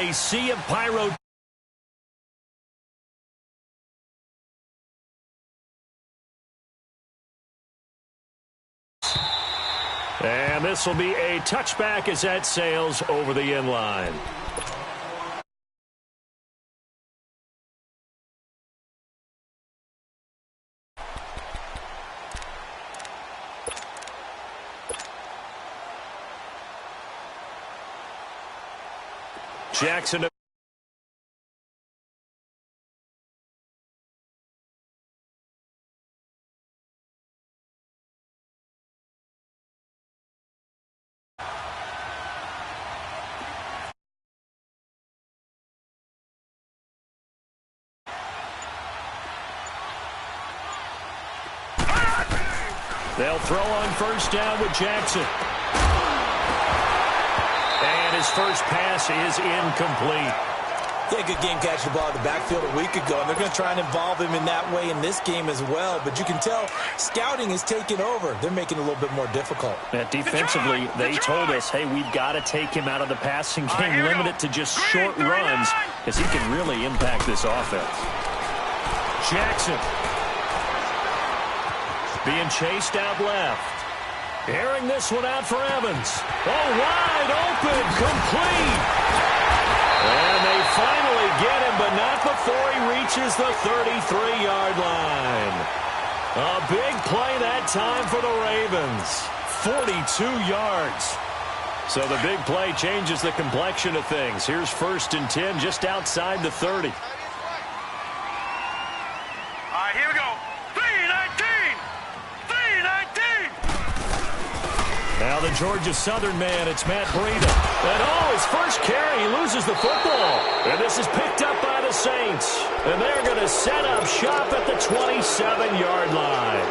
a sea of pyro. And this will be a touchback as that sails over the end line. Jackson. They'll throw on first down with Jackson. And his first pass is incomplete. Yeah, good game catching the ball in the backfield a week ago, and they're going to try and involve him in that way in this game as well. But you can tell scouting is taking over. They're making it a little bit more difficult. Defensively, they told us, hey, we've got to take him out of the passing game, limit it to just short runs, because he can really impact this offense. Jackson being chased out left. Airing this one out for Evans. Oh, wide open, complete. And they finally get him, but not before he reaches the 33-yard line. A big play that time for the Ravens. 42 yards. So the big play changes the complexion of things. Here's 1st and 10 just outside the 30. All right, here we go. 3-19. 3-19. Now the Georgia Southern man, it's Matt Breida. And his first carry, he loses the football. And this is picked up by the Saints. And they're going to set up shop at the 27-yard line.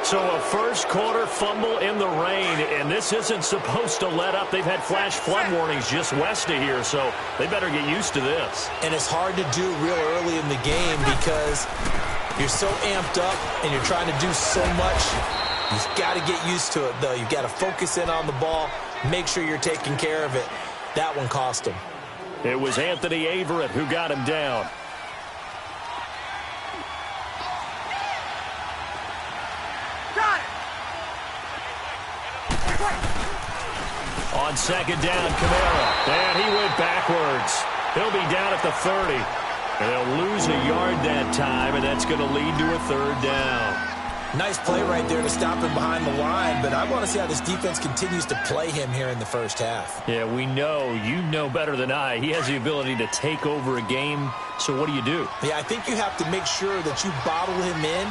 So a first quarter fumble in the rain, and this isn't supposed to let up. They've had flash flood warnings just west of here, so they better get used to this. And it's hard to do real early in the game because you're so amped up and you're trying to do so much. You've got to get used to it, though. You've got to focus in on the ball, make sure you're taking care of it. That one cost him. It was Anthony Averett who got him down. On second down, Kamara. And he went backwards. He'll be down at the 30. And they'll lose a yard that time, and that's going to lead to a 3rd down. Nice play right there to stop him behind the line, but I want to see how this defense continues to play him here in the first half. Yeah, we know. You know better than I. He has the ability to take over a game, so what do you do? Yeah, I think you have to make sure that you bottle him in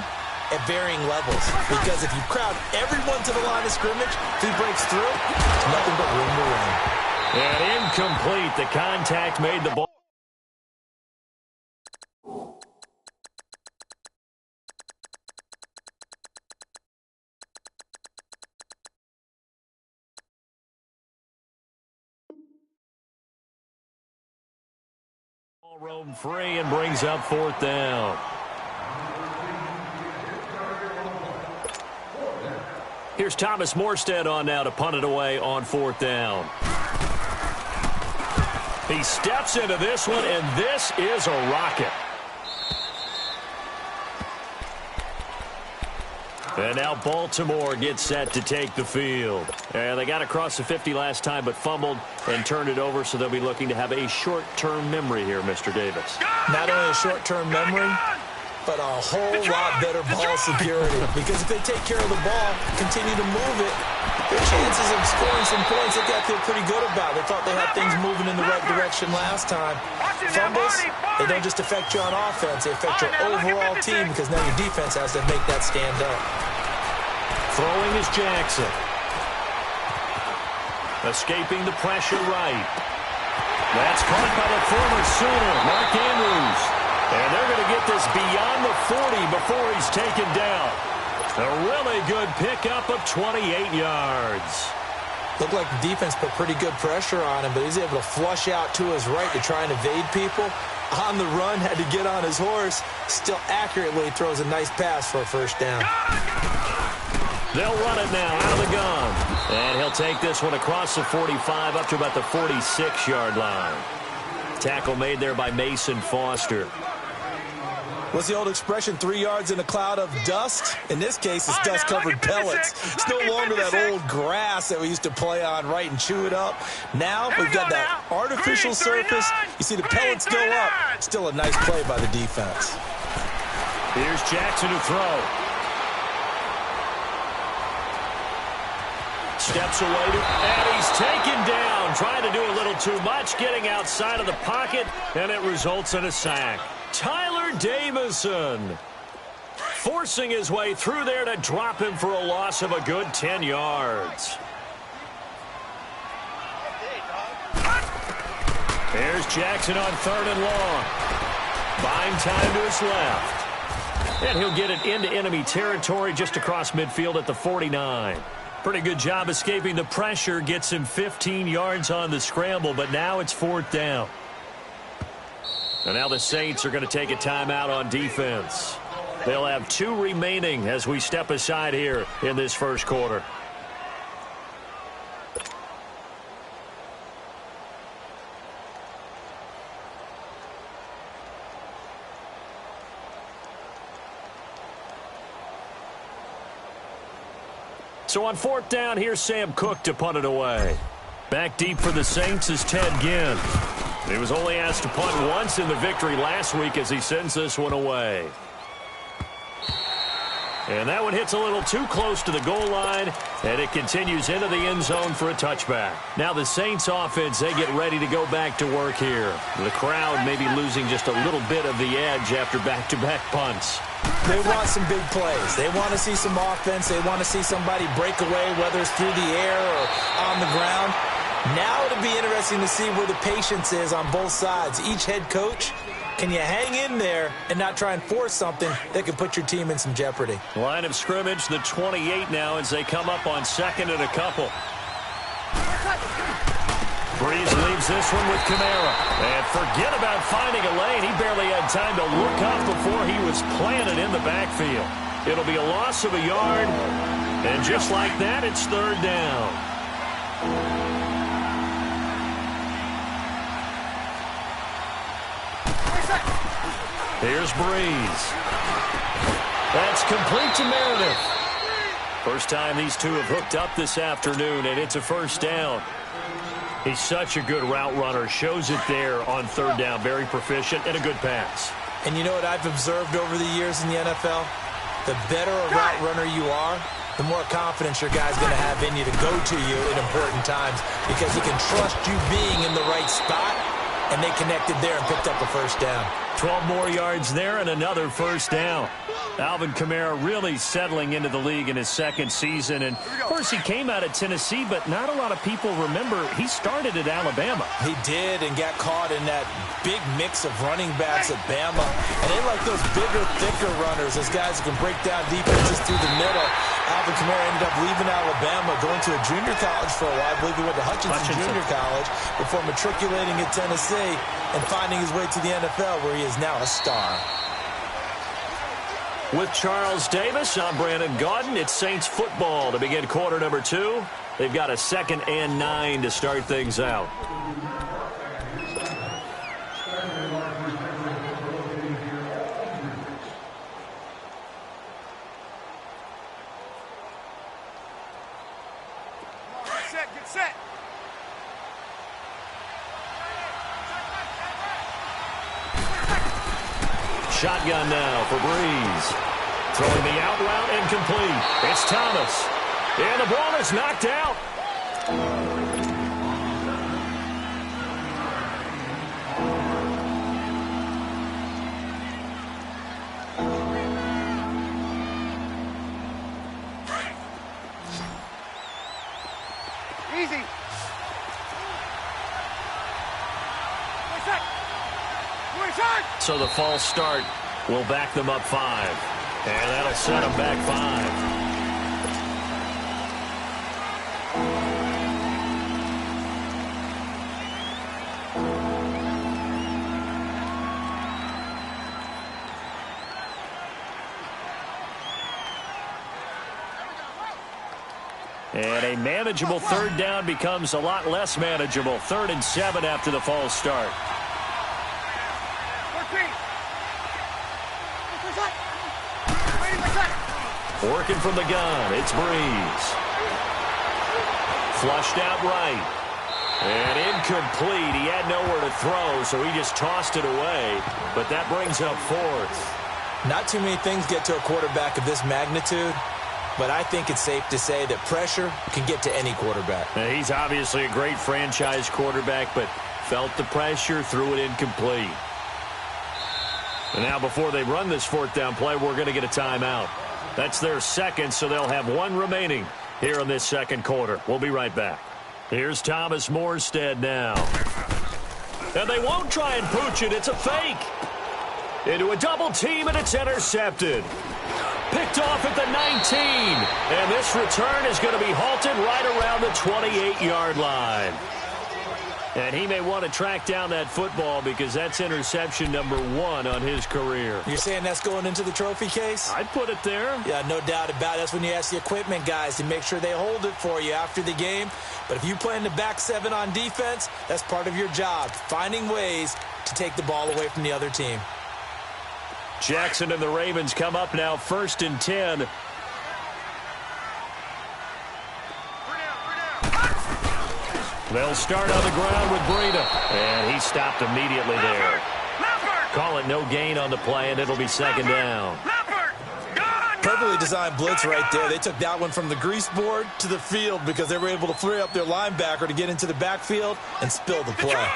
at varying levels, because if you crowd everyone to the line of scrimmage, if he breaks through, there's nothing but room to run. And incomplete. The contact made the ball. Ball roam free and brings up 4th down. Here's Thomas Morstead on now to punt it away on 4th down. He steps into this one, and this is a rocket. And now Baltimore gets set to take the field. And they got across the 50 last time, but fumbled and turned it over, so they'll be looking to have a short-term memory here, Mr. Davis. Not only a short-term memory, but a whole lot better ball security. Because if they take care of the ball, continue to move it, their chances of scoring some points, they've got to feel pretty good about. They thought they had things moving in the right direction last time. Fumbles, they don't just affect you on offense, they affect your overall team, because now your defense has to make that stand up. Throwing is Jackson. Escaping the pressure right. That's caught by the former Sooner, Mark Andrews. And they're going to get this beyond the 40 before he's taken down. A really good pickup of 28 yards. Looked like the defense put pretty good pressure on him, but he's able to flush out to his right to try and evade people. On the run, had to get on his horse. Still accurately throws a nice pass for a 1st down. They'll run it now out of the gun. And he'll take this one across the 45 up to about the 46-yard line. Tackle made there by Mason Foster. What's the old expression, 3 yards in a cloud of dust? In this case, it's dust-covered pellets. It's no longer that old grass that we used to play on, right, and chew it up. Now we've got that artificial surface. You see the pellets go up. Still a nice play by the defense. Here's Jackson to throw. Steps away, and he's taken down. Trying to do a little too much, getting outside of the pocket, and it results in a sack. Tyler Davison forcing his way through there to drop him for a loss of a good 10 yards. There's Jackson on 3rd and long. Buying time to his left. And he'll get it into enemy territory just across midfield at the 49. Pretty good job escaping the pressure. Gets him 15 yards on the scramble, but now it's 4th down. And now the Saints are going to take a timeout on defense. They'll have 2 remaining as we step aside here in this first quarter. So on 4th down, here's Sam Cook to punt it away. Back deep for the Saints is Ted Ginn. He was only asked to punt once in the victory last week as he sends this one away. And that one hits a little too close to the goal line, and it continues into the end zone for a touchback. Now the Saints offense, they get ready to go back to work here. The crowd may be losing just a little bit of the edge after back-to-back punts. They want some big plays. They want to see some offense. They want to see somebody break away, whether it's through the air or on the ground. Now it'll be interesting to see where the patience is on both sides. Each head coach, can you hang in there and not try and force something that could put your team in some jeopardy? Line of scrimmage, the 28 now as they come up on 2nd and a couple. Breeze leaves this one with Kamara. And forget about finding a lane. He barely had time to look up before he was planted in the backfield. It'll be a loss of a yard. And just like that, it's 3rd down. Here's Breeze. That's complete to Meredith. First time these two have hooked up this afternoon, and it's a 1st down. He's such a good route runner. Shows it there on 3rd down. Very proficient and a good pass. And you know what I've observed over the years in the NFL? The better a route runner you are, the more confidence your guy's going to have in you to go to you in important times because he can trust you being in the right spot, and they connected there and picked up a 1st down. 12 more yards there and another 1st down. Alvin Kamara really settling into the league in his 2nd season. And, of course, he came out of Tennessee, but not a lot of people remember he started at Alabama. He did and got caught in that big mix of running backs at Bama. And they like those bigger, thicker runners, those guys who can break down defenses through the middle. Alvin Kamara ended up leaving Alabama, going to a junior college for a while. I believe he went to Hutchinson Junior College before matriculating at Tennessee and finding his way to the NFL, where he is now a star. With Charles Davis, I'm Brandon Gaudin. It's Saints football to begin quarter number 2. They've got a 2nd and 9 to start things out. Get set. Shotgun now for Breeze. Throwing the out route incomplete. It's Thomas. And the ball is knocked out. Easy. So the false start will back them up 5. And that'll set them back 5. And a manageable 3rd down becomes a lot less manageable. 3rd and 7 after the false start. Working from the gun, it's Breeze. Flushed out right. And incomplete. He had nowhere to throw, so he just tossed it away. But that brings up fourth. Not too many things get to a quarterback of this magnitude, but I think it's safe to say that pressure can get to any quarterback. He's obviously a great franchise quarterback, but felt the pressure, threw it incomplete. And now before they run this fourth down play, we're going to get a timeout. That's their second, so they'll have one remaining here in this second quarter. We'll be right back. Here's Thomas Morstead now. And they won't try and pooch it. It's a fake. Into a double team, and it's intercepted. Picked off at the 19. And this return is going to be halted right around the 28-yard line. And he may want to track down that football because that's interception number 1 on his career. You're saying that's going into the trophy case? I'd put it there. Yeah, no doubt about it. That's when you ask the equipment guys to make sure they hold it for you after the game. But if you play in the back 7 on defense, that's part of your job, finding ways to take the ball away from the other team. Jackson and the Ravens come up now 1st and 10. They'll start on the ground with Breida. And he stopped immediately there. Call it no gain on the play, and it'll be second down. Perfectly designed blitz right there. They took that one from the grease board to the field because they were able to free up their linebacker to get into the backfield and spill the play.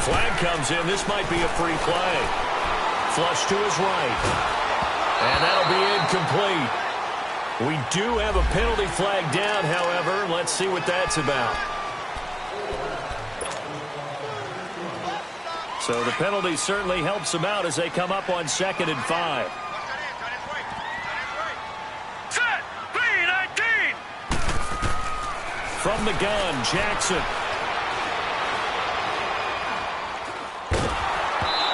Flag comes in. This might be a free play. Flush to his right. And that'll be incomplete. We do have a penalty flag down, however. Let's see what that's about. So the penalty certainly helps them out as they come up on 2nd and 5. Set! B-19! From the gun, Jackson.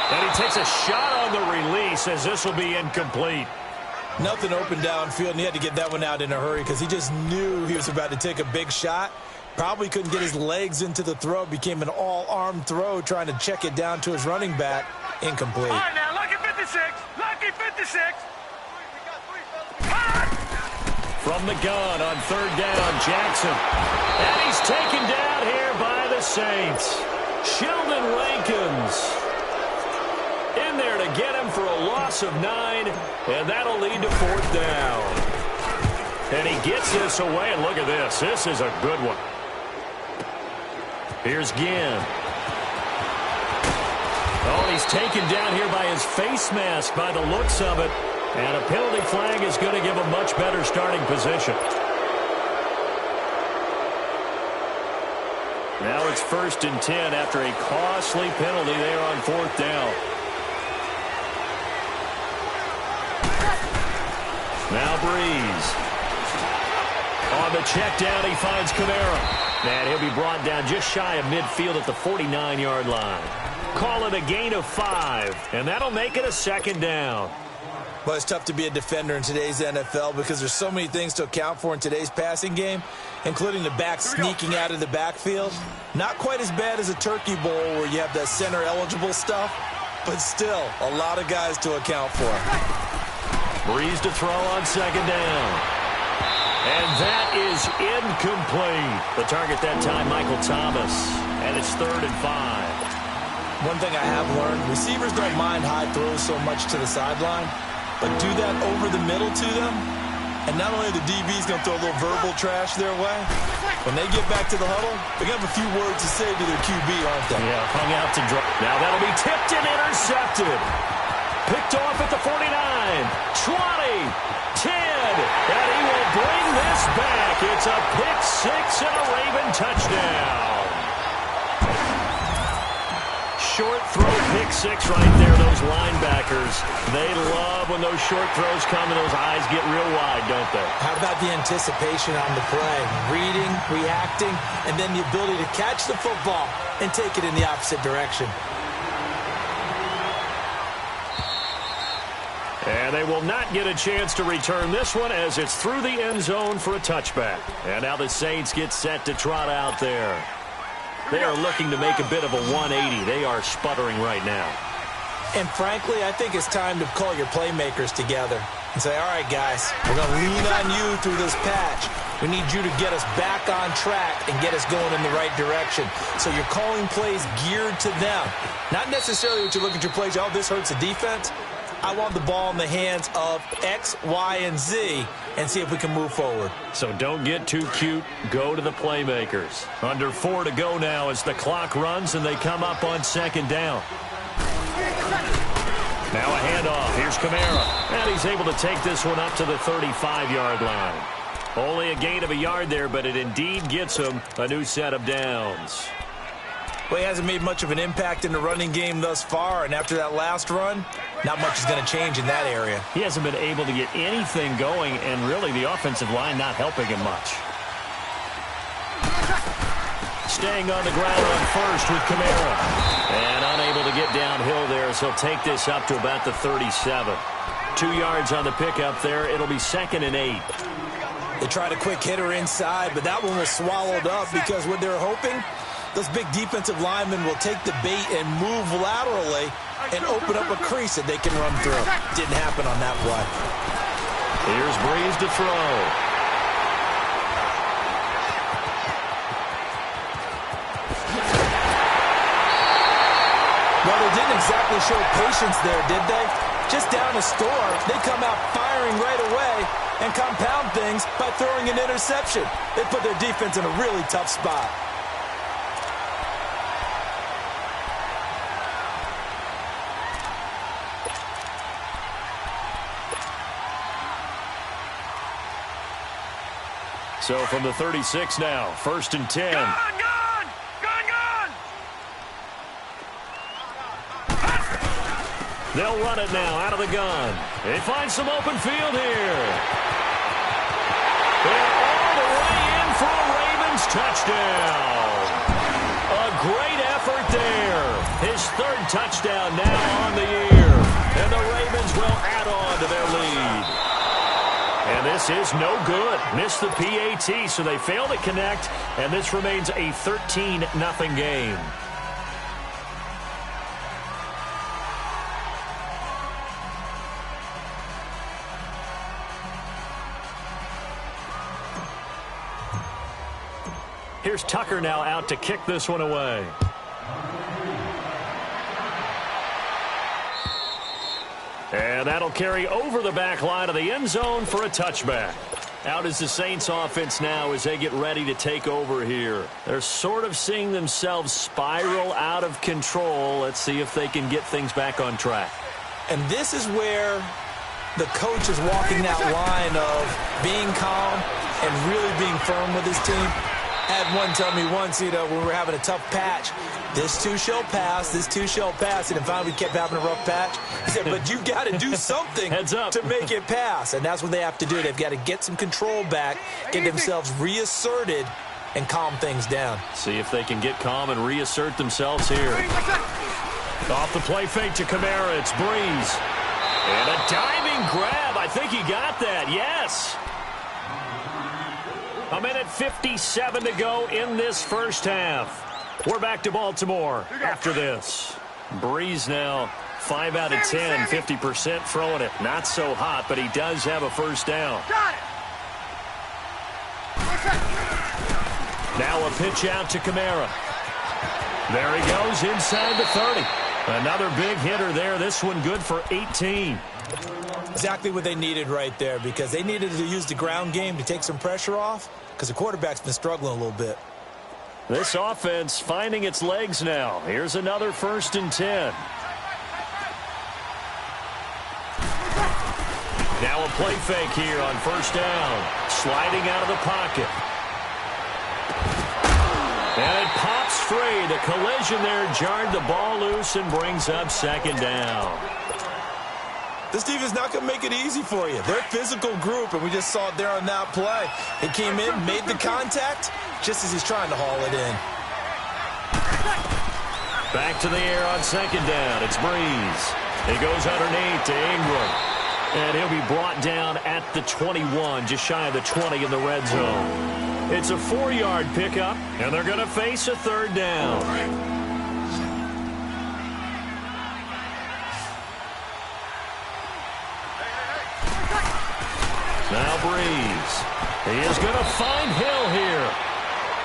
And he takes a shot on the release as this will be incomplete. Nothing open downfield, and he had to get that one out in a hurry because he just knew he was about to take a big shot. Probably couldn't get his legs into the throw. Became an all-arm throw trying to check it down to his running back. Incomplete. All right, now, lucky 56. Lucky 56. From the gun on 3rd down, Jackson. And he's taken down here by the Saints. Sheldon Rankins in there to get him for a loss of 9, and that'll lead to 4th down. And he gets this away, and look at this. This is a good one. Here's Ginn. Oh, he's taken down here by his face mask by the looks of it, and a penalty flag is going to give him much better starting position. Now it's 1st and 10 after a costly penalty there on 4th down. Now Breeze. On the check down, he finds Kamara. And he'll be brought down just shy of midfield at the 49-yard line. Call it a gain of 5, and that'll make it a 2nd down. Well, it's tough to be a defender in today's NFL because there's so many things to account for in today's passing game, including the back sneaking out of the backfield. Not quite as bad as a turkey bowl where you have that center-eligible stuff, but still a lot of guys to account for. Breeze to throw on 2nd down. And that is incomplete. The target that time, Michael Thomas. And it's 3rd and 5. One thing I have learned, receivers don't mind high throws so much to the sideline, but do that over the middle to them, and not only the DB's going to throw a little verbal trash their way, when they get back to the huddle, they're going to have a few words to say to their QB, aren't they? Yeah, hung out to draw. Now that'll be tipped and intercepted. Picked off at the 49, 20, 10, and he will bring this back. It's a pick 6 and a Raven touchdown. Short throw, pick 6 right there. Those linebackers, they love when those short throws come and those eyes get real wide, don't they? How about the anticipation on the play? Reading, reacting, and then the ability to catch the football and take it in the opposite direction. And they will not get a chance to return this one as it's through the end zone for a touchback. And now the Saints get set to trot out there. They are looking to make a bit of a 180. They are sputtering right now. And frankly, I think it's time to call your playmakers together and say, all right, guys, we're going to lean on you through this patch. We need you to get us back on track and get us going in the right direction. So you're calling plays geared to them. Not necessarily what you look at your plays, oh, this hurts the defense. I want the ball in the hands of X, Y, and Z and see if we can move forward. So don't get too cute. Go to the playmakers. Under 4 to go now as the clock runs and they come up on second down. Now a handoff. Here's Kamara. And he's able to take this one up to the 35-yard line. Only a gain of a yard there, but it indeed gets him a new set of downs. Well, he hasn't made much of an impact in the running game thus far, and after that last run, not much is going to change in that area. He hasn't been able to get anything going, and really the offensive line not helping him much. Staying on the ground on first with Kamara. And unable to get downhill there, so he'll take this up to about the 37. 2 yards on the pickup there. It'll be 2nd and 8. They tried a quick hitter inside, but that one was swallowed up because what they're hoping, those big defensive linemen will take the bait and move laterally and open up a crease that they can run through. Didn't happen on that play. Here's Breeze to throw. Well, they didn't exactly show patience there, did they? Just down a score, they come out firing right away and compound things by throwing an interception. They put their defense in a really tough spot. So from the 36 now, 1st and 10. Gone! They'll run it now out of the gun. They find some open field here. They're all the way in for a Ravens touchdown. A great effort there. His 3rd touchdown now on the year. And the Ravens will add on to their lead. And this is no good. Missed the PAT, so they fail to connect, and this remains a 13-0 game. Here's Tucker now out to kick this one away. And that'll carry over the back line of the end zone for a touchback. Out is the Saints offense now as they get ready to take over here. They're sort of seeing themselves spiral out of control. Let's see if they can get things back on track. And this is where the coach is walking that line of being calm and really being firm with his team. Had one tell me once, when we were having a tough patch, this too shall pass, this too shall pass. And finally we kept having a rough patch. He said, but you got to do something to make it pass. And that's what they have to do. They've got to get some control back, get themselves reasserted, and calm things down. See if they can get calm and reassert themselves here. Off the play fake to Kamara, it's Breeze. And a diving grab. I think he got that, yes. A minute 57 to go in this first half. We're back to Baltimore after this. Breeze now 5 out of 10, 50% throwing it. Not so hot, but he does have a first down. Now a pitch out to Kamara. There he goes inside the 30. Another big hitter there. This one good for 18. Exactly what they needed right there, because they needed to use the ground game to take some pressure off, because the quarterback's been struggling a little bit. This offense finding its legs now. Here's another 1st and 10. Now a play fake here on first down. Sliding out of the pocket. And it pops free. The collision there jarred the ball loose and brings up 2nd down. This defense is not going to make it easy for you. They're a physical group, and we just saw it there on that play. He came in, made the contact, just as he's trying to haul it in. Back to the air on 2nd down. It's Breeze. He goes underneath to Ingram. And he'll be brought down at the 21, just shy of the 20 in the red zone. It's a 4-yard pickup, and they're going to face a third down. Now Breeze. He is going to find Hill here.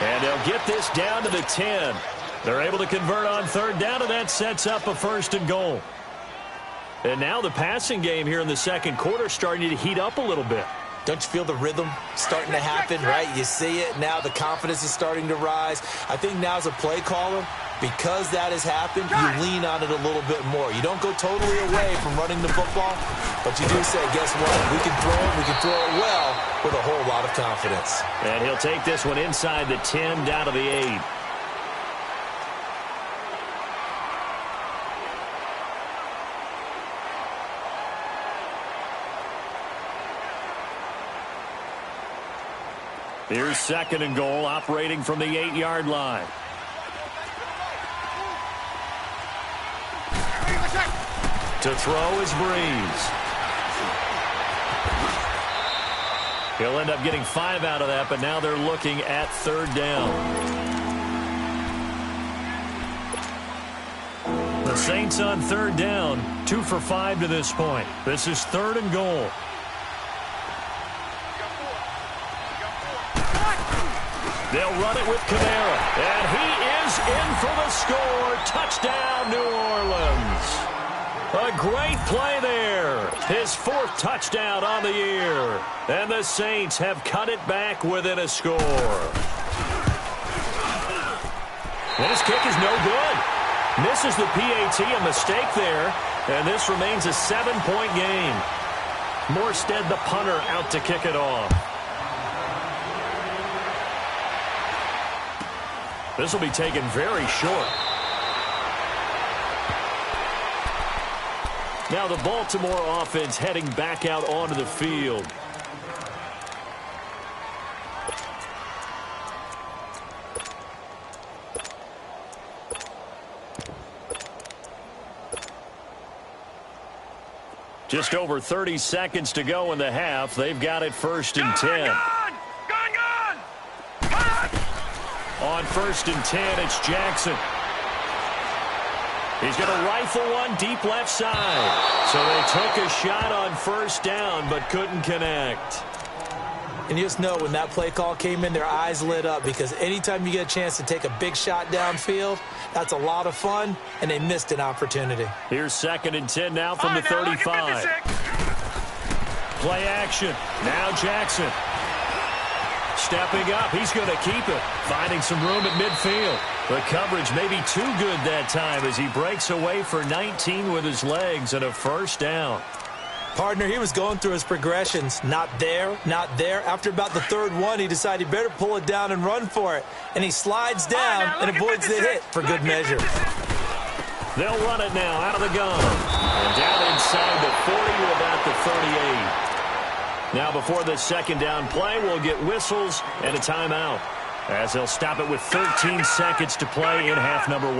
And they'll get this down to the 10. They're able to convert on third down, and that sets up a 1st and goal. And now the passing game here in the second quarter starting to heat up a little bit. Don't you feel the rhythm starting to happen, right? You see it. Now the confidence is starting to rise. I think now as a play caller, because that has happened, you lean on it a little bit more. You don't go totally away from running the football, but you do say, guess what? We can throw it. We can throw it well with a whole lot of confidence. And he'll take this one inside the 10 down to the 8. Here's 2nd and goal, operating from the 8-yard line. To throw is Breeze. He'll end up getting 5 out of that, but now they're looking at third down. The Saints on third down, 2 for 5 to this point. This is 3rd and goal. They'll run it with Kamara, and he is in for the score. Touchdown, New Orleans. A great play there. His 4th touchdown on the year. And the Saints have cut it back within a score. And his kick is no good. Misses the PAT, a mistake there. And this remains a 7-point game. Morstead, the punter, out to kick it off. This will be taken very short. Now the Baltimore offense heading back out onto the field. Just over 30 seconds to go in the half. They've got it 1st and 10. On 1st and 10, it's Jackson. He's going to rifle one deep left side. So they took a shot on 1st down, but couldn't connect. And you just know when that play call came in, their eyes lit up, because anytime you get a chance to take a big shot downfield, that's a lot of fun, and they missed an opportunity. Here's 2nd and 10 now from the 35. Play action. Now Jackson. Stepping up, he's going to keep it. Finding some room at midfield. The coverage may be too good that time as he breaks away for 19 with his legs and a 1st down. Partner, he was going through his progressions. Not there, not there. After about the 3rd one, he decided he better pull it down and run for it. And he slides down and avoids the hit for good measure. They'll run it now out of the gun. And down inside the 40 to about the 38. Now before the 2nd down play, we'll get whistles and a timeout, as they'll stop it with 13 seconds to play in half number 1.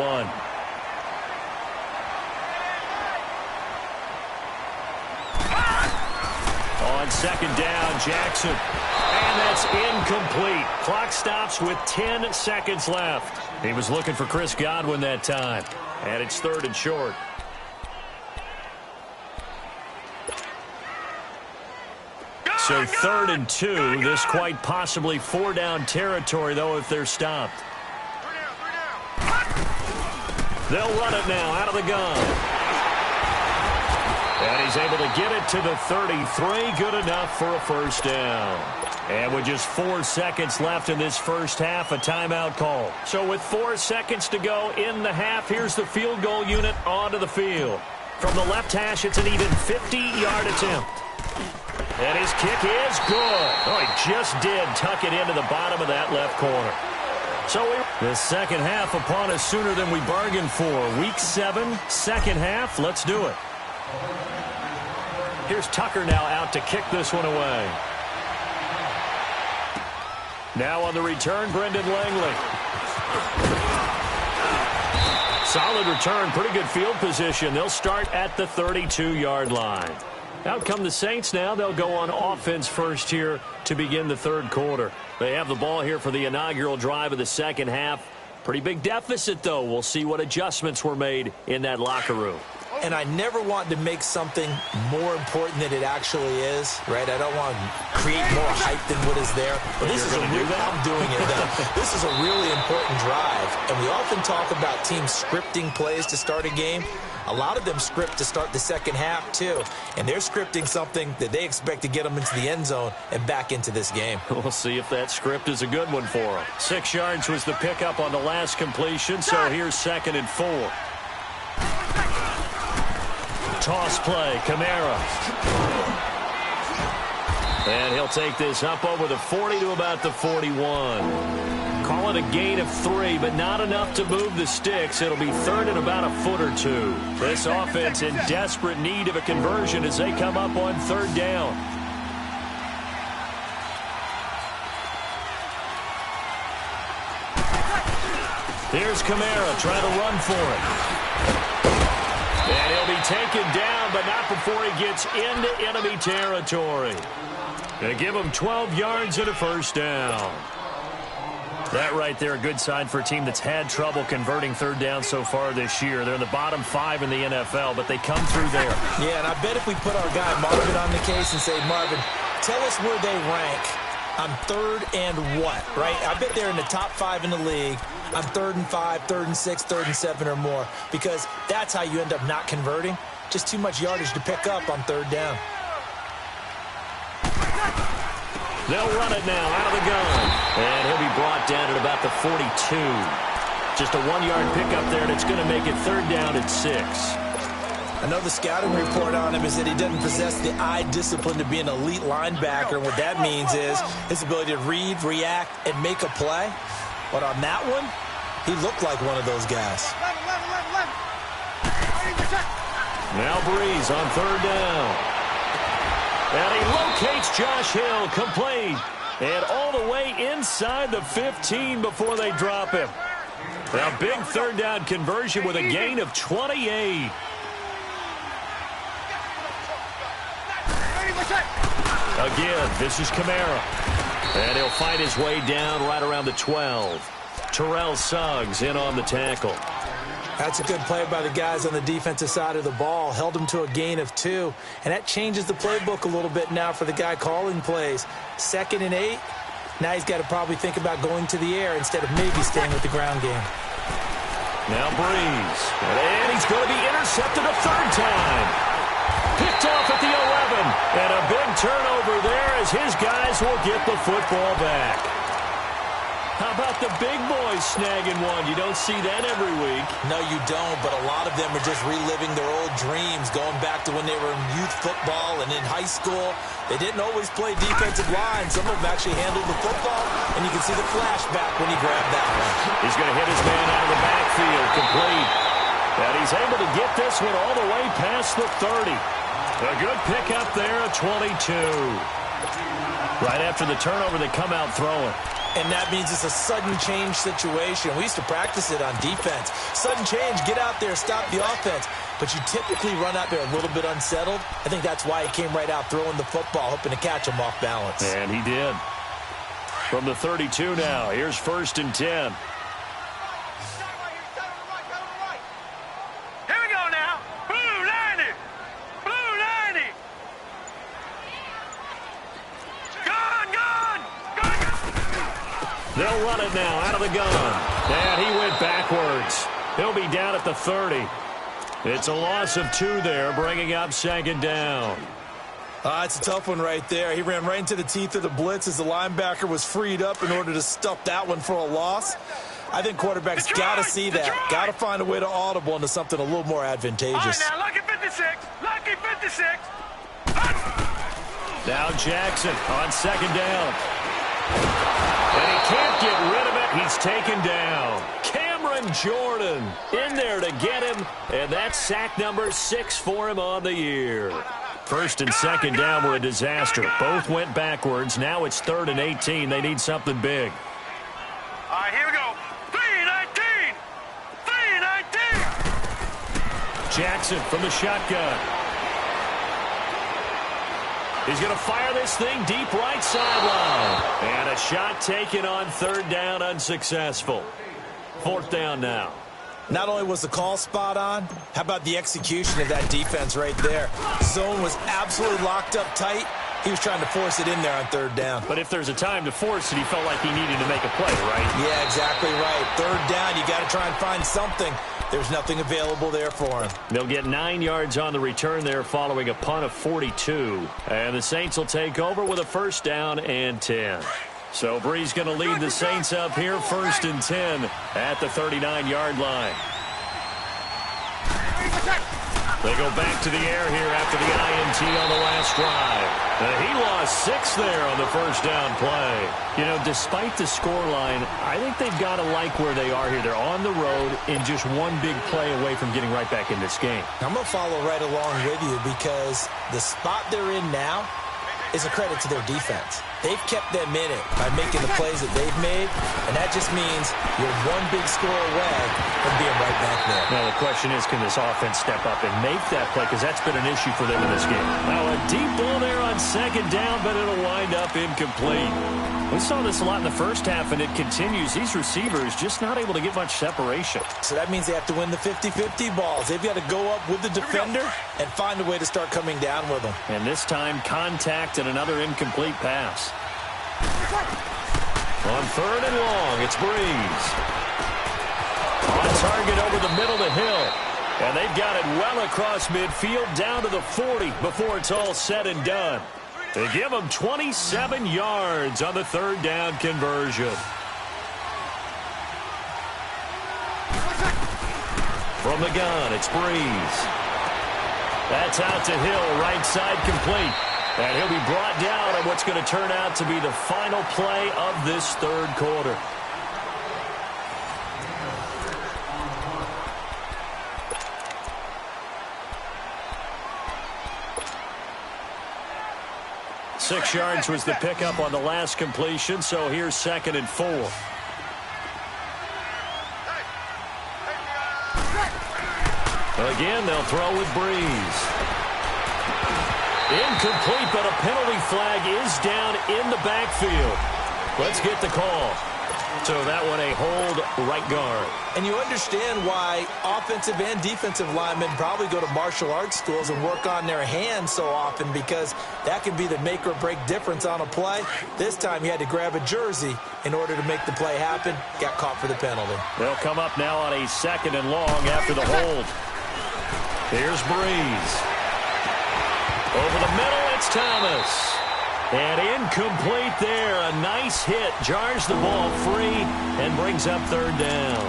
On 2nd down, Jackson. And that's incomplete. Clock stops with 10 seconds left. He was looking for Chris Godwin that time. And it's 3rd and short. So 3rd and 2. This quite possibly 4-down territory, though, if they're stopped. They'll run it now out of the gun. And he's able to get it to the 33. Good enough for a 1st down. And with just 4 seconds left in this first half, a timeout call. So with 4 seconds to go in the half, here's the field goal unit onto the field. From the left hash, it's an even 50-yard attempt. And his kick is good. Oh, he just did tuck it into the bottom of that left corner. So the second half upon us sooner than we bargained for. Week 7, second half. Let's do it. Here's Tucker now out to kick this one away. Now on the return, Brendan Langley. Solid return, pretty good field position. They'll start at the 32-yard line. Out come the Saints now. They'll go on offense first here to begin the third quarter. They have the ball here for the inaugural drive of the second half. Pretty big deficit, though. We'll see what adjustments were made in that locker room. And I never want to make something more important than it actually is, right? I don't want to create more hype than what is there. But this is I'm doing it now. This is a really important drive. And we often talk about teams scripting plays to start a game. A lot of them script to start the second half, too. And they're scripting something that they expect to get them into the end zone and back into this game. We'll see if that script is a good one for them. 6 yards was the pickup on the last completion, so here's 2nd and 4. Toss play, Kamara. And he'll take this up over the 40 to about the 41. Call it a gain of 3, but not enough to move the sticks. It'll be 3rd and about a foot or 2. This offense in desperate need of a conversion as they come up on 3rd down. Here's Kamara trying to run for it. And he'll be taken down, but not before he gets into enemy territory. They give him 12 yards and a first down. That right there, a good sign for a team that's had trouble converting 3rd down so far this year. They're in the bottom 5 in the NFL, but they come through there. Yeah, and I bet if we put our guy Marvin on the case and say, Marvin, tell us where they rank on 3rd and what, right? I bet they're in the top 5 in the league on 3rd and 5, 3rd and 6, 3rd and 7 or more, because that's how you end up not converting. Just too much yardage to pick up on 3rd down. They'll run it now out of the gun. And he'll be brought down at about the 42. Just a 1-yard pickup there, and it's going to make it 3rd down at 6. I know the scouting report on him is that he doesn't possess the eye discipline to be an elite linebacker. And what that means is his ability to read, react, and make a play. But on that one, he looked like one of those guys. Now Breeze on 3rd down. And he locates Josh Hill, complete. And all the way inside the 15 before they drop him. Now big 3rd down conversion with a gain of 28. Again, this is Kamara. And he'll find his way down right around the 12. Terrell Suggs in on the tackle. That's a good play by the guys on the defensive side of the ball. Held him to a gain of 2. And that changes the playbook a little bit now for the guy calling plays. 2nd and 8. Now he's got to probably think about going to the air instead of maybe staying with the ground game. Now Breeze. And he's going to be intercepted a 3rd time. Picked off at the 11. And a big turnover there as his guys will get the football back. How about the big boys snagging one? You don't see that every week. No, you don't, but a lot of them are just reliving their old dreams, going back to when they were in youth football and in high school. They didn't always play defensive line. Some of them actually handled the football, and you can see the flashback when he grabbed that one. He's going to hit his man out of the backfield, complete. And he's able to get this one all the way past the 30. A good pickup there at 22. Right after the turnover, they come out throwing. And that means it's a sudden change situation. We used to practice it on defense. Sudden change, get out there, stop the offense. But you typically run out there a little bit unsettled. I think that's why he came right out throwing the football, hoping to catch him off balance. And he did. From the 32 now, here's 1st and 10. Here we go now. Blue 90. Blue 90. Gun. They'll run it now out of the gun. And he went backwards. He'll be down at the 30. It's a loss of 2 there, bringing up 2nd down. It's a tough one right there. He ran right into the teeth of the blitz as the linebacker was freed up in order to stuff that one for a loss. I think quarterbacks got to see that. Got to find a way to audible into something a little more advantageous. All right, now, lucky 56. Lucky 56. Now Jackson on 2nd down. And he can't get rid of it. He's taken down. Cameron Jordan in there to get him. And that's sack number 6 for him on the year. 1st and 2nd down were a disaster. Both went backwards. Now it's 3rd and 18. They need something big. All right, here we go. 3-19. 3-19. Jackson from the shotgun. He's going to fire this thing deep right sideline. And a shot taken on third down, unsuccessful. Fourth down now. Not only was the call spot on, how about the execution of that defense right there? Zone was absolutely locked up tight. He was trying to force it in there on third down. But if there's a time to force it, he felt like he needed to make a play, right? Yeah, exactly right. Third down, you got to try and find something. There's nothing available there for him. They'll get 9 yards on the return there following a punt of 42. And the Saints will take over with a first down and 10. So Bree's going to lead the Saints up here, 1st and 10 at the 39-yard line. They go back to the air here after the INT on the last drive. He lost 6 there on the first down play. You know, despite the scoreline, I think they've got to like where they are here. They're on the road and just one big play away from getting right back in this game. I'm going to follow right along with you because the spot they're in now is a credit to their defense. They've kept them in it by making the plays that they've made, and that just means you're one big score away from being right back there. Now, the question is, can this offense step up and make that play? Because that's been an issue for them in this game. Now, a deep ball there on second down, but it'll wind up incomplete. We saw this a lot in the first half, and it continues. These receivers just not able to get much separation. So that means they have to win the 50-50 balls. They've got to go up with the defender and find a way to start coming down with them. And this time, contact and another incomplete pass. On third and long, it's Breeze. On target over the middle to Hill. And they've got it well across midfield down to the 40 before it's all said and done. They give them 27 yards on the third down conversion. From the gun, it's Breeze. That's out to Hill, right side complete. And he'll be brought down on what's going to turn out to be the final play of this third quarter. Six yards was the pickup on the last completion, so here's 2nd and 4. Again, they'll throw with Breeze. Incomplete, but a penalty flag is down in the backfield. Let's get the call. So that one a hold right guard. And you understand why offensive and defensive linemen probably go to martial arts schools and work on their hands so often, because that can be the make or break difference on a play. This time he had to grab a jersey in order to make the play happen. Got caught for the penalty. They'll come up now on a 2nd and long after the hold. Here's Breeze. Over the middle, it's Thomas. And incomplete there. A nice hit. Jars the ball free and brings up third down.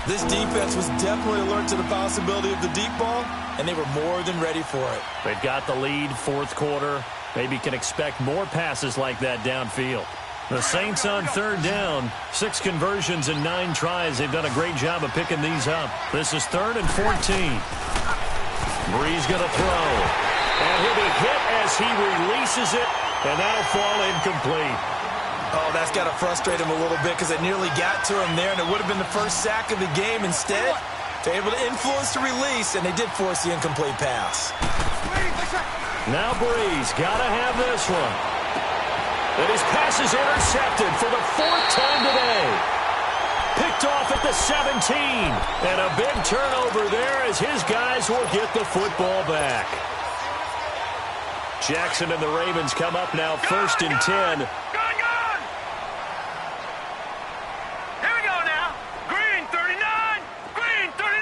This defense was definitely alert to the possibility of the deep ball, and they were more than ready for it. They've got the lead, fourth quarter. Maybe can expect more passes like that downfield. The Saints on third down. 6 conversions and 9 tries. They've done a great job of picking these up. This is 3rd and 14. Breeze going to throw. And he'll be hit as he releases it, and that'll fall incomplete. Oh, that's got to frustrate him a little bit because it nearly got to him there, and it would have been the first sack of the game. Instead, they're able to influence the release, and they did force the incomplete pass. Now Breeze got to have this one. And his pass is intercepted for the 4th time today. Picked off at the 17. And a big turnover there as his guys will get the football back. Jackson and the Ravens come up now 1st and 10. Gone! Here we go now. Green 39. Green 39.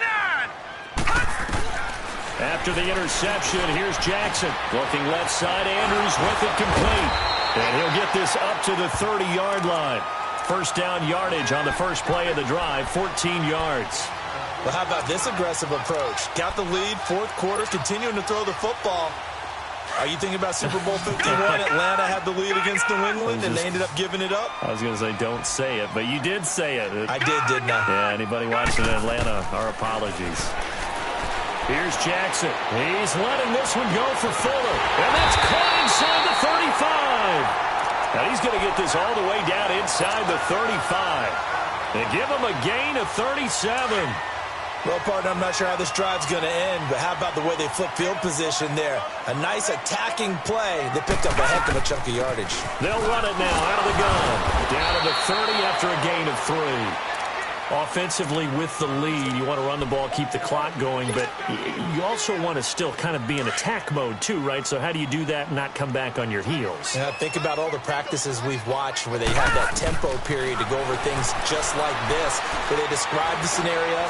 After the interception, here's Jackson. Looking left side, Andrews with it complete. And he'll get this up to the 30-yard line. First down yardage on the first play of the drive, 14 yards. Well, how about this aggressive approach? Got the lead, fourth quarter, continuing to throw the football. Are you thinking about Super Bowl 51? Atlanta had the lead against New England, and they ended up giving it up? I was going to say don't say it, but you did say it. I did, didn't I? Yeah, anybody watching in Atlanta, our apologies. Here's Jackson. He's letting this one go for Fuller. And that's caught inside the 35. Now he's going to get this all the way down inside the 35. They give him a gain of 37. Well, partner, I'm not sure how this drive's going to end, but how about the way they flip field position there? A nice attacking play. They picked up a heck of a chunk of yardage. They'll run it now out of the gun. Down to the 30 after a gain of 3. Offensively with the lead, you want to run the ball, keep the clock going, but you also want to still kind of be in attack mode too, right? So how do you do that and not come back on your heels? Yeah, think about all the practices we've watched where they have that tempo period to go over things just like this, where they describe the scenario,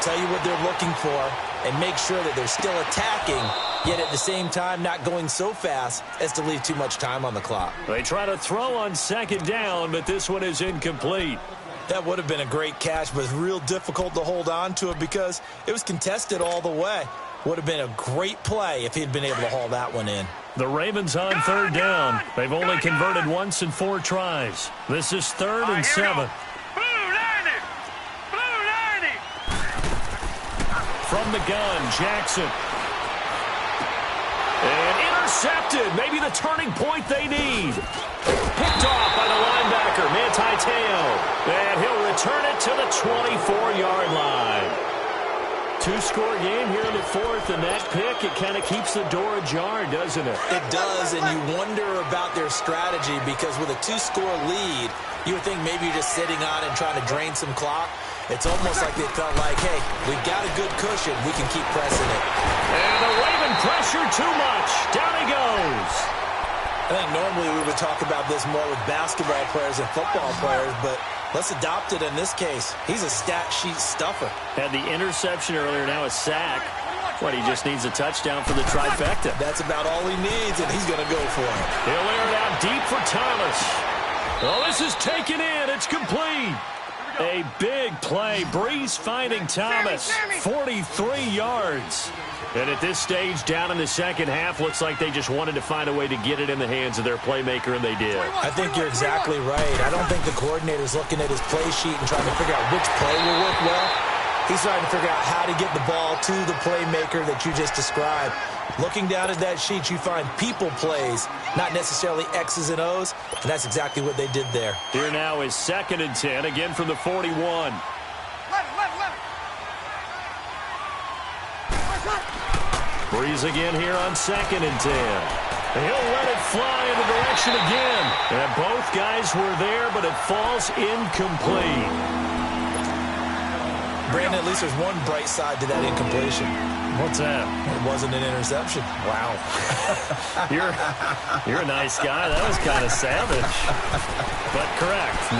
tell you what they're looking for, and make sure that they're still attacking, yet at the same time not going so fast as to leave too much time on the clock. They try to throw on second down, but this one is incomplete. That would have been a great catch, but it's real difficult to hold on to it because it was contested all the way. Would have been a great play if he'd been able to haul that one in. The Ravens on third down. They've only converted once in 4 tries. This is 3rd and 7. Blue 90! Blue 90! From the gun, Jackson. And intercepted. Maybe the turning point they need. Picked off by the linebacker, Manti Te'o. And he'll return it to the 24-yard line. 2-score game here in the 4th, and that pick, it kind of keeps the door ajar, doesn't it? It does, and you wonder about their strategy because with a 2-score lead, you would think maybe you're just sitting on it and trying to drain some clock. It's almost like they felt like, hey, we've got a good cushion. We can keep pressing it. And the Raven pressure too much. Down he goes. I think normally we would talk about this more with basketball players and football players, but let's adopt it in this case. He's a stat sheet stuffer. Had the interception earlier, now a sack. What, he just needs a touchdown for the trifecta. That's about all he needs, and he's going to go for it. He'll air it out deep for Thomas. Well, this is taken in. It's complete. A big play. Breeze finding Thomas. 43 yards. And at this stage, down in the second half, looks like they just wanted to find a way to get it in the hands of their playmaker, and they did. I think you're exactly right. I don't think the coordinator's looking at his play sheet and trying to figure out which play will work well. He's trying to figure out how to get the ball to the playmaker that you just described. Looking down at that sheet, you find people plays, not necessarily X's and O's, and that's exactly what they did there. Here now is 2nd and 10, again from the 41. Breeze again here on 2nd and 10. He'll let it fly in the direction again. And both guys were there, but it falls incomplete. Brandon, at least there's one bright side to that incompletion. What's that? It wasn't an interception. Wow. You're a nice guy. That was kind of savage. But correct.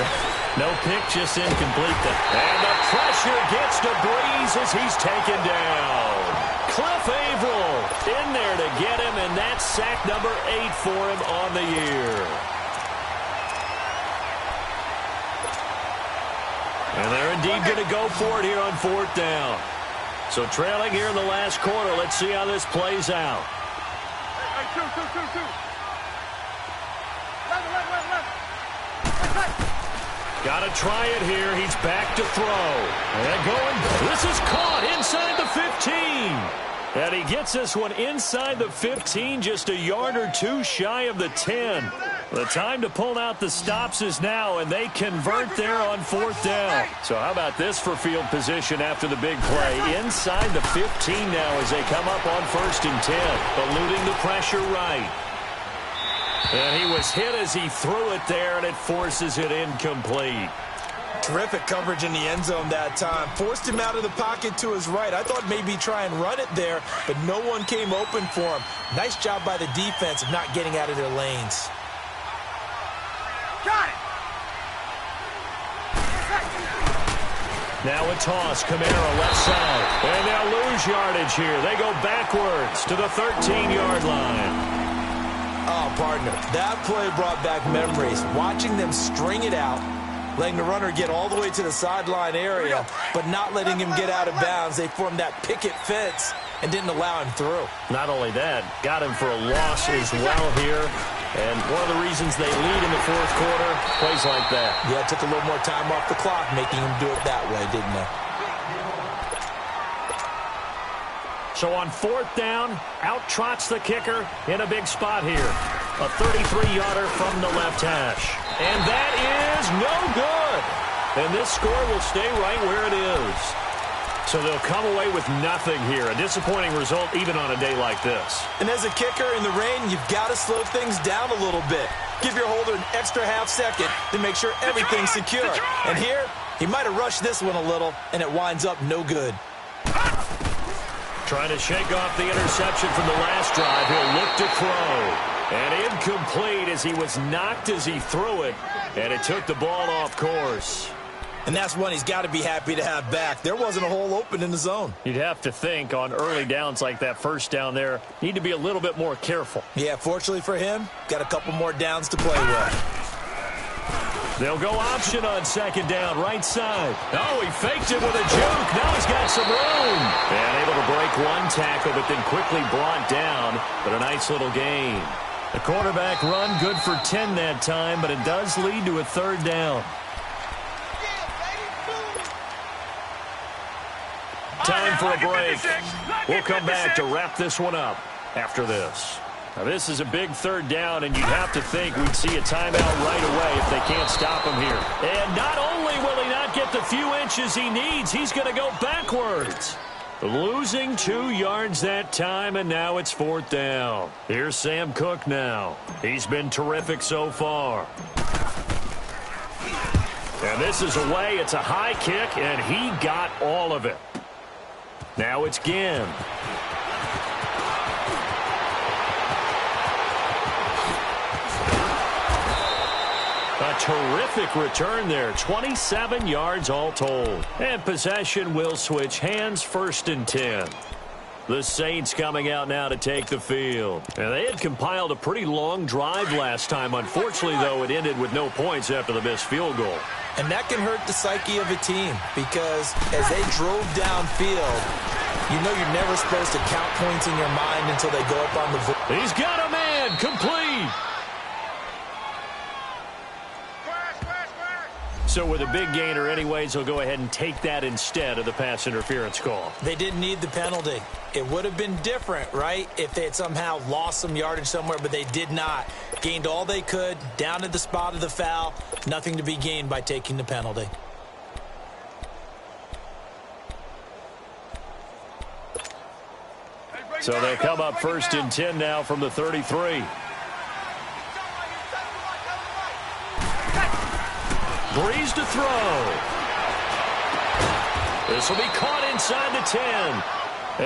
No pick, just incomplete. And the pressure gets to Breeze as he's taken down. Cliff Averill in there to get him, and that's sack number 8 for him on the year. And they're indeed going to go for it here on 4th down. So trailing here in the last quarter. Let's see how this plays out. Hey, two. Got to try it here. He's back to throw. And going. This is caught inside the 15. And he gets this one inside the 15, just a yard or two shy of the 10. The time to pull out the stops is now, and they convert there on 4th down. So how about this for field position after the big play? Inside the 15 now as they come up on 1st and 10, eluding the pressure right. And he was hit as he threw it there, and it forces it incomplete. Terrific coverage in the end zone that time. Forced him out of the pocket to his right. I thought maybe try and run it there, but no one came open for him. Nice job by the defense of not getting out of their lanes. Got it! Now a toss, Camaro left side. And they'll lose yardage here. They go backwards to the 13-yard line. Oh, partner, that play brought back memories. Watching them string it out, letting the runner get all the way to the sideline area, but not letting him get out of bounds. They formed that picket fence and didn't allow him through. Not only that, got him for a loss as well here. And one of the reasons they lead in the 4th quarter, plays like that. Yeah, it took a little more time off the clock, making him do it that way, didn't it? So on 4th down, out trots the kicker in a big spot here. A 33-yarder from the left hash. And that is no good. And this score will stay right where it is. So they'll come away with nothing here. A disappointing result even on a day like this. And as a kicker in the rain, you've got to slow things down a little bit. Give your holder an extra half second to make sure everything's secure. And here, he might have rushed this one a little, and it winds up no good. Trying to shake off the interception from the last drive. He'll look to throw. And incomplete as he was knocked as he threw it. And it took the ball off course. And that's one he's got to be happy to have back. There wasn't a hole open in the zone. You'd have to think on early downs like that first down there, need to be a little bit more careful. Yeah, fortunately for him, got a couple more downs to play with. They'll go option on second down, right side. Oh, he faked it with a juke. Now he's got some room. And able to break one tackle, but then quickly brought down. But a nice little gain. The quarterback run good for 10 that time, but it does lead to a third down. Time for a break. We'll come back to wrap this one up after this. Now, this is a big third down, and you'd have to think we'd see a timeout right away if they can't stop him here. And not only will he not get the few inches he needs, he's going to go backwards. Losing 2 yards that time, and now it's fourth down. Here's Sam Cook now. He's been terrific so far. And this is away. It's a high kick, and he got all of it. Now it's Ginn. A terrific return there. 27 yards all told. And possession will switch hands, 1st and 10. The Saints coming out now to take the field. And they had compiled a pretty long drive last time. Unfortunately, though, it ended with no points after the missed field goal. And that can hurt the psyche of a team because as they drove downfield, you know you're never supposed to count points in your mind until they go up on the board. He's got a man. Complete. So with a big gainer anyways, he'll go ahead and take that instead of the pass interference call. They didn't need the penalty. It would have been different, right, if they had somehow lost some yardage somewhere, but they did not. Gained all they could, down at the spot of the foul. Nothing to be gained by taking the penalty. So they'll come up 1st and 10 now from the 33. Breeze to throw. This will be caught inside the 10.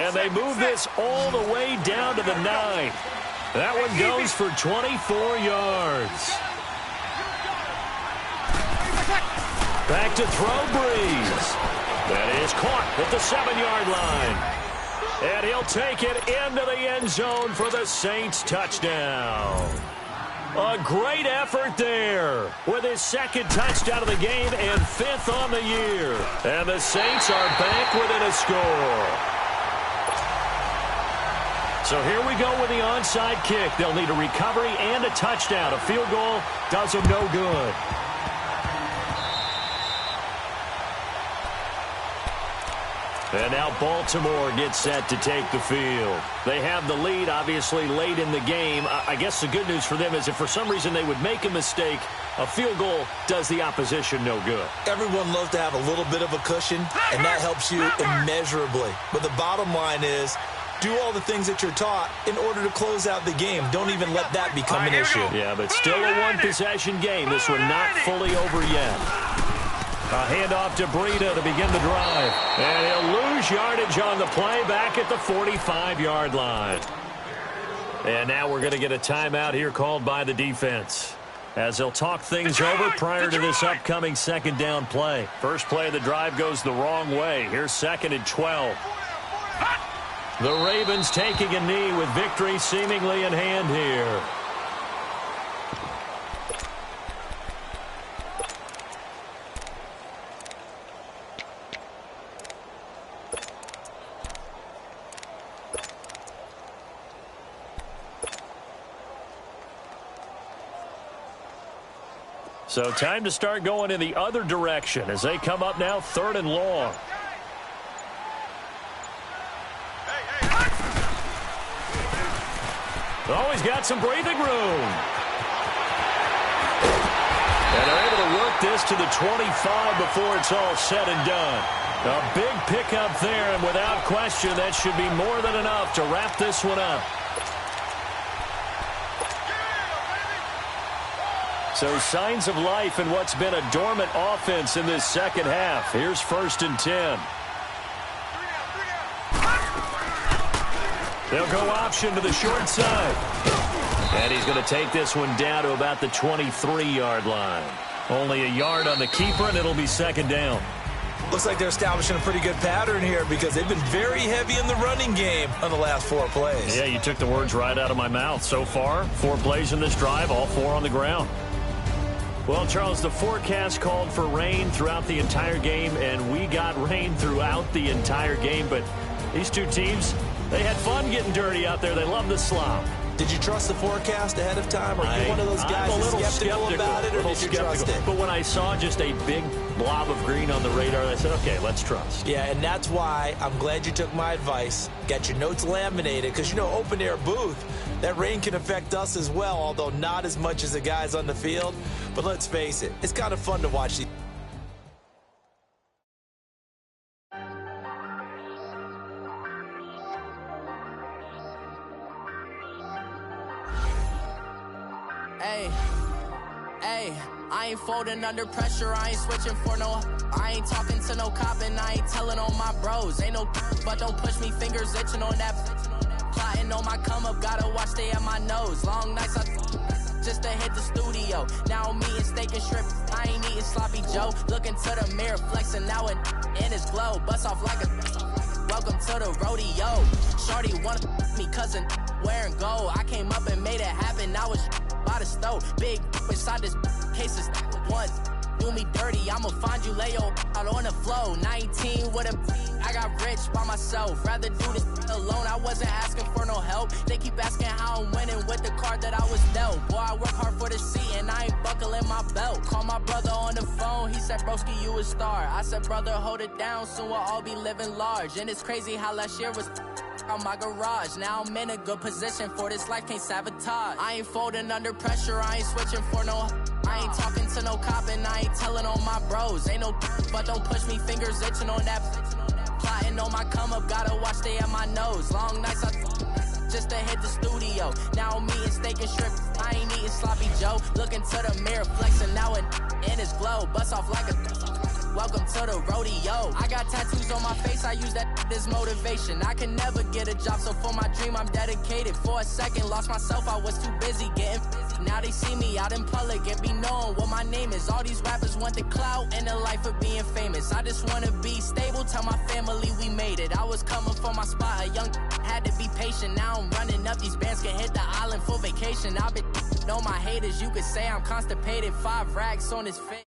And they move this all the way down to the 9. That one goes for 24 yards. Back to throw, Breeze. That is caught at the 7-yard line. And he'll take it into the end zone for the Saints touchdown. A great effort there with his 2nd touchdown of the game and 5th on the year. And the Saints are back within a score. So here we go with the onside kick. They'll need a recovery and a touchdown. A field goal does them no good. And now Baltimore gets set to take the field. They have the lead, obviously, late in the game. I guess the good news for them is if for some reason they would make a mistake, a field goal does the opposition no good. Everyone loves to have a little bit of a cushion, and that helps you immeasurably. But the bottom line is, do all the things that you're taught in order to close out the game. Don't even let that become an issue. Yeah, but still a one-possession game. This one not fully over yet. A handoff to Breida to begin the drive. And he'll lose yardage on the play back at the 45-yard line. And now we're going to get a timeout here called by the defense, as they'll talk things over prior to this upcoming 2nd down play. First play of the drive goes the wrong way. Here's 2nd and 12. The Ravens taking a knee with victory seemingly in hand here. So time to start going in the other direction as they come up now 3rd and long. Oh, he's got some breathing room. And they're able to work this to the 25 before it's all said and done. A big pickup there. And without question, that should be more than enough to wrap this one up. So signs of life in what's been a dormant offense in this second half. Here's 1st and 10. They'll go option to the short side. And he's going to take this one down to about the 23-yard line. Only a yard on the keeper, and it'll be 2nd down. Looks like they're establishing a pretty good pattern here because they've been very heavy in the running game on the last 4 plays. Yeah, you took the words right out of my mouth. So far, 4 plays in this drive, all 4 on the ground. Well, Charles, the forecast called for rain throughout the entire game, and we got rain throughout the entire game. But these two teams, they had fun getting dirty out there. They love the slop. Did you trust the forecast ahead of time? Or are you one of those guys who's skeptical about it, or did you trust it? But when I saw just a big blob of green on the radar, I said, okay, let's trust. Yeah, and that's why I'm glad you took my advice. Got your notes laminated because, you know, open-air booth, that rain can affect us as well, although not as much as the guys on the field. But let's face it, it's kind of fun to watch these. Hey, I ain't folding under pressure, I ain't switching for no. I ain't talking to no cop and I ain't telling on my bros. Ain't no but don't push me, fingers itching on that. Plotting on my come up, gotta watch stay at my nose. Long nights just to hit the studio. Now I'm eating steak and shrimp, I ain't eating sloppy Joe. Looking to the mirror, flexing now and in his glow. Bust off like a welcome to the rodeo. Shorty wanna me cousin wearing gold. I came up and made it happen, I was by the stove. Big inside this cases once do me dirty, I'ma find you lay out on the floor. 19 with a I got rich by myself, rather do this alone. I wasn't asking for no help, they keep asking how I'm winning with the card that I was dealt. Boy, I work hard for the seat and I ain't buckling my belt. Call my brother on the phone, he said, broski, you a star. I said, brother, hold it down, soon we'll all be living large. And it's crazy how last year was on my garage. Now I'm in a good position for this life, can't sabotage. I ain't folding under pressure, I ain't switching for no. I ain't talking to no cop and I ain't telling on my bros. Ain't no but don't push me, fingers itching on that. Plotting on my come up, gotta watch stay at my nose. Long nights just to hit the studio. Now I'm eating steak and shrimp, I ain't eating sloppy Joe. Looking to the mirror, flexing now and in his glow. Bust off like a welcome to the rodeo. I got tattoos on my face, I use that as motivation. I can never get a job, so for my dream I'm dedicated. For a second, lost myself, I was too busy getting now they see me out in public and be knowing what my name is. All these rappers want the clout and the life of being famous. I just wanna be stable, tell my family we made it. I was coming for my spot, a young had to be patient. Now I'm running up, these bands can hit the island for vacation. I've been on my haters, you could say I'm constipated. 5 racks on his face.